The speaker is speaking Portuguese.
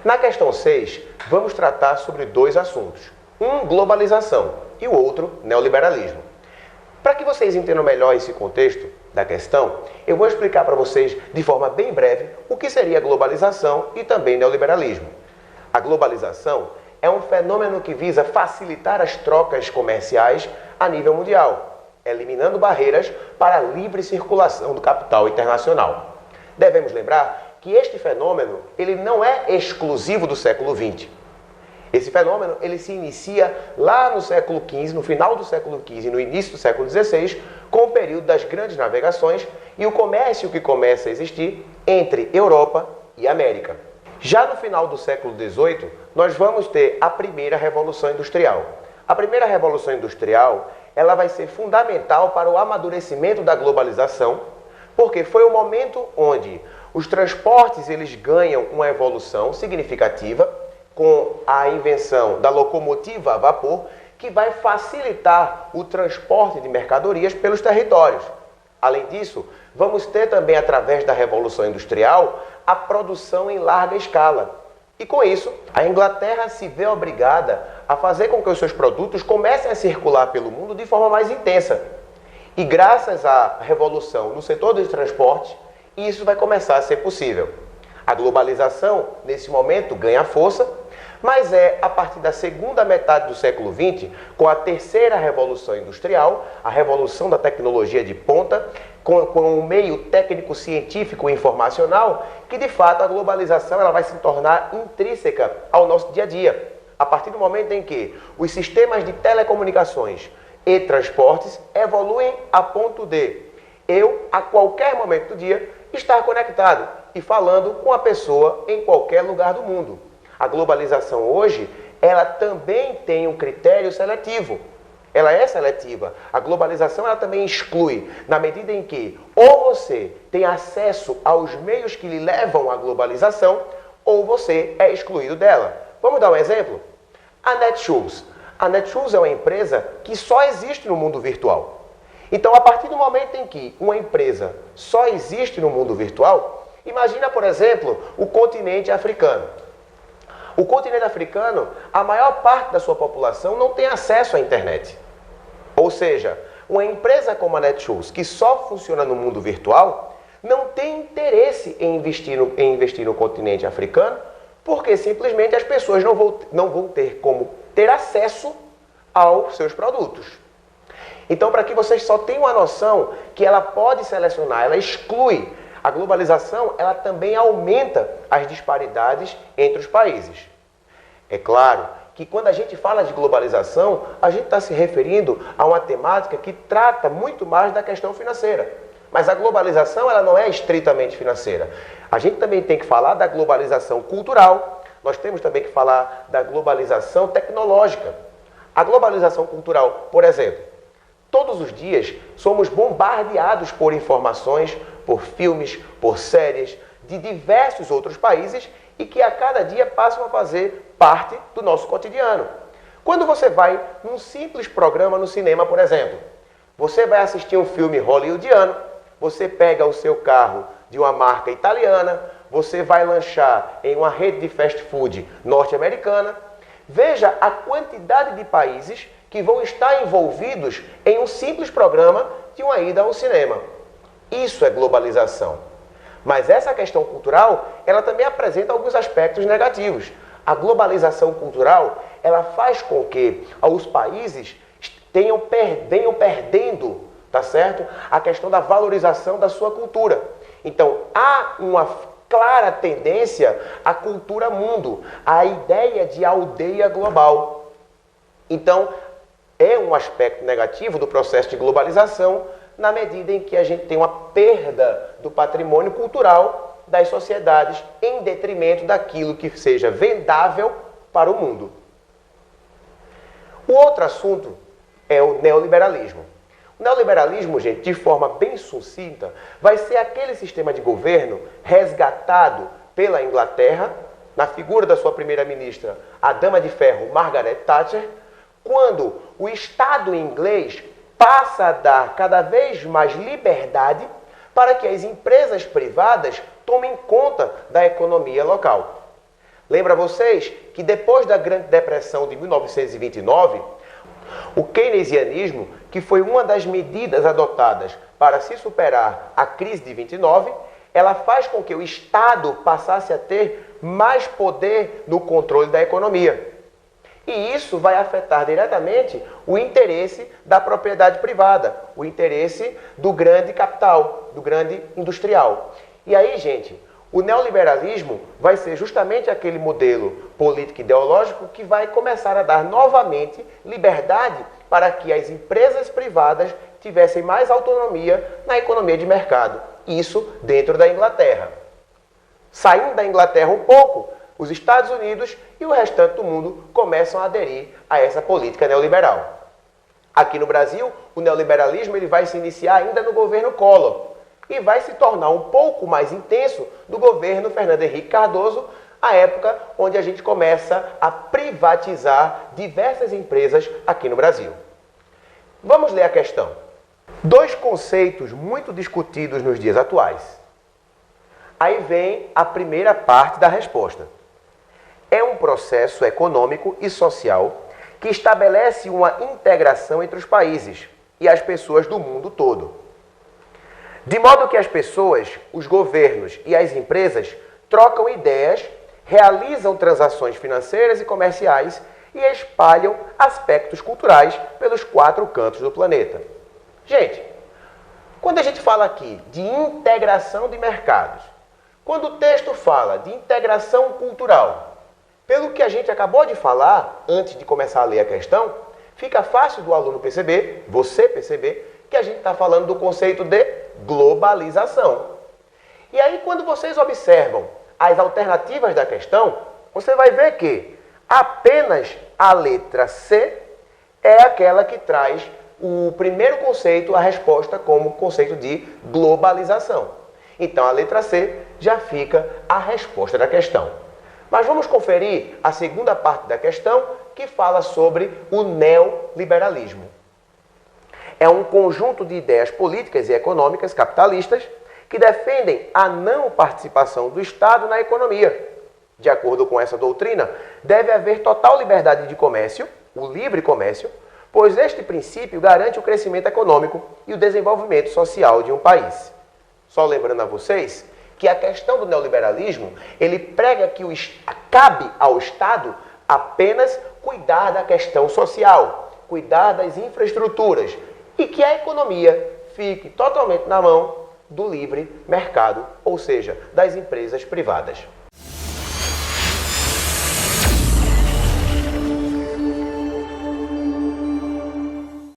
Na questão 6, vamos tratar sobre dois assuntos. Um, globalização, e o outro, neoliberalismo. Para que vocês entendam melhor esse contexto da questão, eu vou explicar para vocês de forma bem breve o que seria globalização e também neoliberalismo. A globalização é um fenômeno que visa facilitar as trocas comerciais a nível mundial, eliminando barreiras para a livre circulação do capital internacional. Devemos lembrar que este fenômeno ele não é exclusivo do século XX. Esse fenômeno ele se inicia lá no século XV, no final do século XV e no início do século XVI, com o período das grandes navegações e o comércio que começa a existir entre Europa e América. Já no final do século XVIII, nós vamos ter a primeira Revolução Industrial. A primeira Revolução Industrial ela vai ser fundamental para o amadurecimento da globalização, porque foi o momento onde os transportes eles ganham uma evolução significativa com a invenção da locomotiva a vapor, que vai facilitar o transporte de mercadorias pelos territórios. Além disso, vamos ter também, através da Revolução Industrial, a produção em larga escala. E com isso, a Inglaterra se vê obrigada a fazer com que os seus produtos comecem a circular pelo mundo de forma mais intensa. E graças à revolução no setor dos transportes, isso vai começar a ser possível. A globalização, nesse momento, ganha força, mas é a partir da segunda metade do século XX, com a terceira Revolução Industrial, a revolução da tecnologia de ponta, com o meio técnico-científico e informacional, que de fato a globalização ela vai se tornar intrínseca ao nosso dia a dia. A partir do momento em que os sistemas de telecomunicações e transportes evoluem a ponto de eu, a qualquer momento do dia, estar conectado e falando com a pessoa em qualquer lugar do mundo. A globalização hoje, ela também tem um critério seletivo. Ela é seletiva. A globalização ela também exclui, na medida em que ou você tem acesso aos meios que lhe levam à globalização, ou você é excluído dela. Vamos dar um exemplo? A Netshoes. A Netshoes é uma empresa que só existe no mundo virtual. Então, a partir do momento em que uma empresa só existe no mundo virtual, imagina, por exemplo, o continente africano. O continente africano, a maior parte da sua população não tem acesso à internet. Ou seja, uma empresa como a Netshoes, que só funciona no mundo virtual, não tem interesse em investir no continente africano, porque simplesmente as pessoas não vão ter como ter acesso aos seus produtos. Então, para que vocês só tenham uma noção que ela pode selecionar, ela exclui. A globalização, ela também aumenta as disparidades entre os países. É claro que quando a gente fala de globalização, a gente está se referindo a uma temática que trata muito mais da questão financeira. Mas a globalização, ela não é estritamente financeira. A gente também tem que falar da globalização cultural, nós temos também que falar da globalização tecnológica. A globalização cultural, por exemplo, todos os dias somos bombardeados por informações, por filmes, por séries de diversos outros países e que a cada dia passam a fazer parte do nosso cotidiano. Quando você vai num simples programa no cinema, por exemplo, você vai assistir um filme hollywoodiano, você pega o seu carro de uma marca italiana, você vai lanchar em uma rede de fast food norte-americana, veja a quantidade de países que vão estar envolvidos em um simples programa de uma ida ao cinema. Isso é globalização. Mas essa questão cultural, ela também apresenta alguns aspectos negativos. A globalização cultural, ela faz com que os países venham perdendo, tá certo? A questão da valorização da sua cultura. Então, há uma clara tendência à cultura mundo, à ideia de aldeia global. Então, é um aspecto negativo do processo de globalização, na medida em que a gente tem uma perda do patrimônio cultural das sociedades em detrimento daquilo que seja vendável para o mundo. O outro assunto é o neoliberalismo. O neoliberalismo, gente, de forma bem sucinta, vai ser aquele sistema de governo resgatado pela Inglaterra, na figura da sua primeira-ministra, a Dama de Ferro, Margaret Thatcher, quando o Estado inglês passa a dar cada vez mais liberdade para que as empresas privadas tomem conta da economia local. Lembra vocês que depois da Grande Depressão de 1929, o keynesianismo, que foi uma das medidas adotadas para se superar a crise de 29, ela faz com que o Estado passasse a ter mais poder no controle da economia. E isso vai afetar diretamente o interesse da propriedade privada, o interesse do grande capital, do grande industrial. E aí, gente, o neoliberalismo vai ser justamente aquele modelo político ideológico que vai começar a dar novamente liberdade para que as empresas privadas tivessem mais autonomia na economia de mercado. Isso dentro da Inglaterra. Saindo da Inglaterra um pouco, os Estados Unidos e o restante do mundo começam a aderir a essa política neoliberal. Aqui no Brasil, o neoliberalismo ele vai se iniciar ainda no governo Collor e vai se tornar um pouco mais intenso do governo Fernando Henrique Cardoso, a época onde a gente começa a privatizar diversas empresas aqui no Brasil. Vamos ler a questão. Dois conceitos muito discutidos nos dias atuais. Aí vem a primeira parte da resposta. É um processo econômico e social que estabelece uma integração entre os países e as pessoas do mundo todo. De modo que as pessoas, os governos e as empresas trocam ideias, realizam transações financeiras e comerciais e espalham aspectos culturais pelos 4 cantos do planeta. Gente, quando a gente fala aqui de integração de mercados, quando o texto fala de integração cultural, pelo que a gente acabou de falar, antes de começar a ler a questão, fica fácil do aluno perceber, você perceber, que a gente está falando do conceito de globalização. E aí, quando vocês observam as alternativas da questão, você vai ver que apenas a letra C é aquela que traz o primeiro conceito, a resposta como conceito de globalização. Então, a letra C já fica a resposta da questão. Mas vamos conferir a segunda parte da questão, que fala sobre o neoliberalismo. É um conjunto de ideias políticas e econômicas capitalistas que defendem a não participação do Estado na economia. De acordo com essa doutrina, deve haver total liberdade de comércio, o livre comércio, pois este princípio garante o crescimento econômico e o desenvolvimento social de um país. Só lembrando a vocês que a questão do neoliberalismo, ele prega que cabe ao Estado apenas cuidar da questão social, cuidar das infraestruturas e que a economia fique totalmente na mão do livre mercado, ou seja, das empresas privadas.